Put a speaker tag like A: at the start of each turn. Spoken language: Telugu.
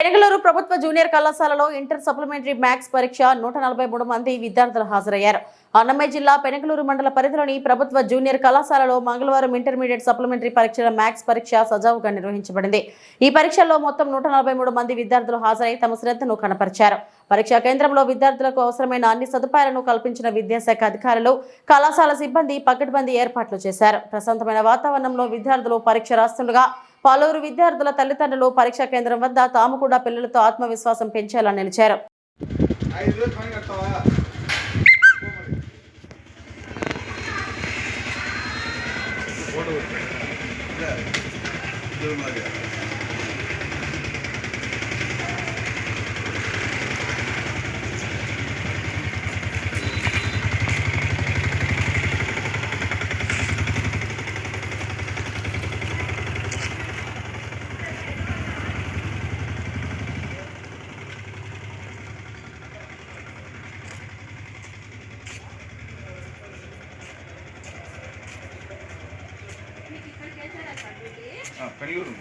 A: పెనగలూరు ప్రభుత్వ జూనియర్ కళాశాలలో ఇంటర్ సప్లిమెంటరీ మ్యాథ్స్ పరీక్ష 143 మంది విద్యార్థులు హాజరయ్యారు. అన్నమయ్య జిల్లా పెనగలూరు మండల పరిధిలోని ప్రభుత్వ జూనియర్ కళాశాలలో మంగళవారం ఇంటర్మీడియట్ సప్లిమెంటరీ పరీక్షల మ్యాథ్స్ పరీక్ష సజావుగా నిర్వహించబడింది. ఈ పరీక్షల్లో మొత్తం 143 మంది విద్యార్థులు హాజరై తమ శ్రద్ధను కనపరిచారు. పరీక్షా కేంద్రంలో విద్యార్థులకు అవసరమైన అన్ని సదుపాయాలను కల్పించిన విద్యాశాఖ అధికారులు, కళాశాల సిబ్బంది పకడ్బందీ ఏర్పాట్లు చేశారు. ప్రశాంతమైన వాతావరణంలో విద్యార్థులు పరీక్ష రాస్తుండగా పలువురు విద్యార్థుల తల్లిదండ్రులు పరీక్షా కేంద్రం వద్ద తాము కూడా పిల్లలతో ఆత్మవిశ్వాసం పెంచేలా నిలిచారు.
B: పెనగలూరు